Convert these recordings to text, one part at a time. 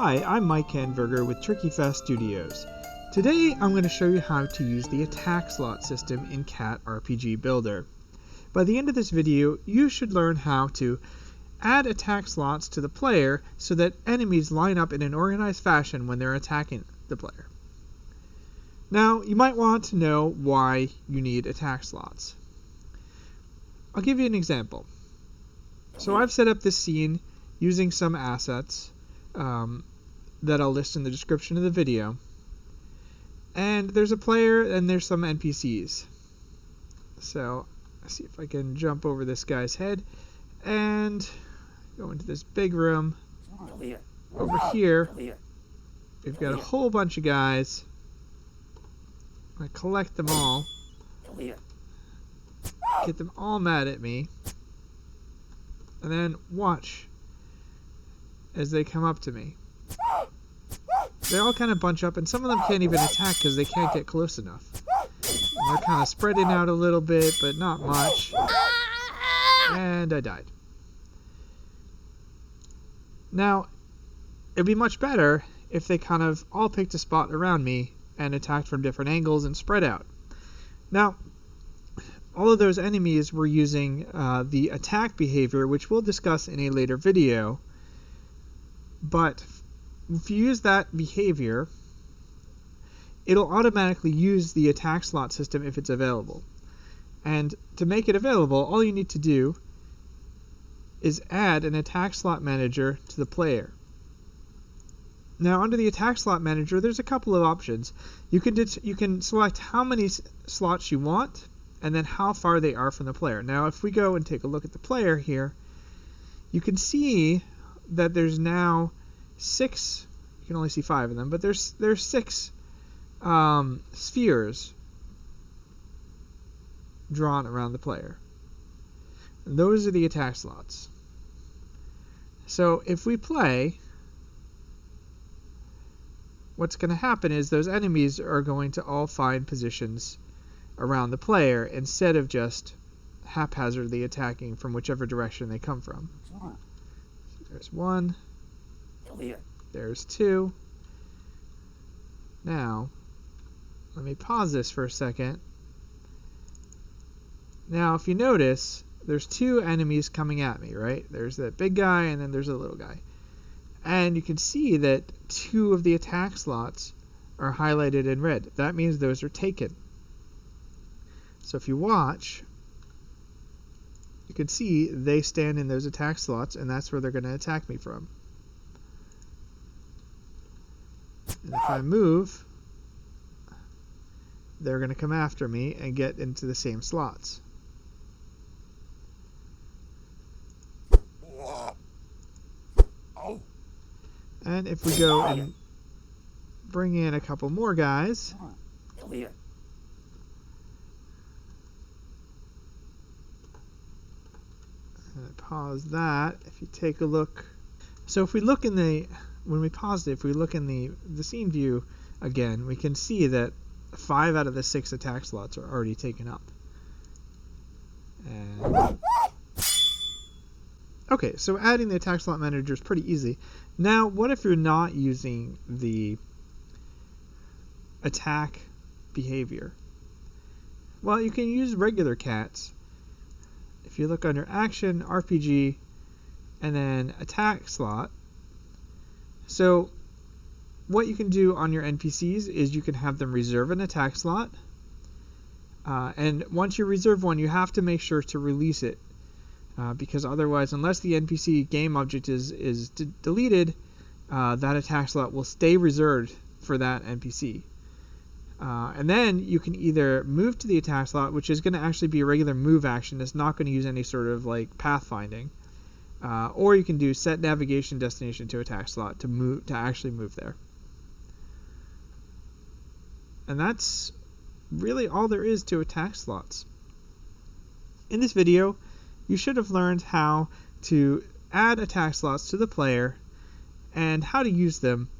Hi, I'm Mike Canberger with TurkeyFast Studios. Today I'm going to show you how to use the attack slot system in Cat RPG Builder. By the end of this video, you should learn how to add attack slots to the player so that enemies line up in an organized fashion when they're attacking the player. Now, you might want to know why you need attack slots. I'll give you an example. So I've set up this scene using some assets that I'll list in the description of the video. And there's a player and there's some NPCs. So let's see if I can jump over this guy's head and go into this big room. Over here, we've got a whole bunch of guys. I collect them all. Get them all mad at me. And then watch as they come up to me. They all kind of bunch up, and some of them can't even attack because they can't get close enough. And they're kind of spreading out a little bit, but not much. And I died. Now, it'd be much better if they kind of all picked a spot around me and attacked from different angles and spread out. Now, all of those enemies were using the attack behavior, which we'll discuss in a later video. But if you use that behavior, it'll automatically use the attack slot system if it's available. And to make it available, all you need to do is add an attack slot manager to the player. Now, under the attack slot manager, there's a couple of options. You can select how many slots you want, and then how far they are from the player. Now, if we go and take a look at the player here, you can see that there's now 6, you can only see 5 of them, but there's 6 spheres drawn around the player. And those are the attack slots. So if we play, what's going to happen is those enemies are going to all find positions around the player instead of just haphazardly attacking from whichever direction they come from. So there's 1. There's 2. Now, let me pause this for a second. Now, if you notice, there's 2 enemies coming at me, right? There's that big guy and then there's a little guy. And you can see that 2 of the attack slots are highlighted in red. That means those are taken. So if you watch, you can see they stand in those attack slots, and that's where they're going to attack me from. And if I move, they're going to come after me and get into the same slots. And if we go and bring in a couple more guys, pause that. If you take a look, so if we look in the, when we paused it, if we look in the scene view again, we can see that 5 out of the 6 attack slots are already taken up. And okay, so adding the attack slot manager is pretty easy. Now, what if you're not using the attack behavior? Well, you can use regular cats. If you look under Action, RPG, and then Attack Slot. So what you can do on your NPCs is you can have them reserve an attack slot. And once you reserve one, you have to make sure to release it. Because otherwise, unless the NPC game object is deleted, that attack slot will stay reserved for that NPC. And then you can either move to the attack slot, which is going to actually be a regular move action. It's not going to use any sort of like pathfinding. Or you can do set navigation destination to attack slot to actually move there. And that's really all there is to attack slots. In this video, you should have learned how to add attack slots to the player and how to use them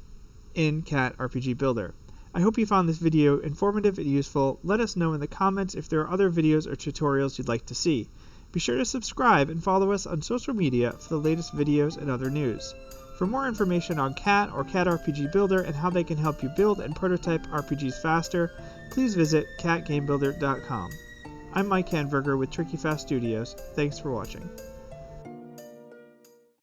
in Cat RPG Builder. I hope you found this video informative and useful. Let us know in the comments if there are other videos or tutorials you'd like to see. Be sure to subscribe and follow us on social media for the latest videos and other news. For more information on Cat or Cat RPG Builder and how they can help you build and prototype RPGs faster, please visit catgamebuilder.com. I'm Mike Hanberger with Tricky Fast Studios. Thanks for watching.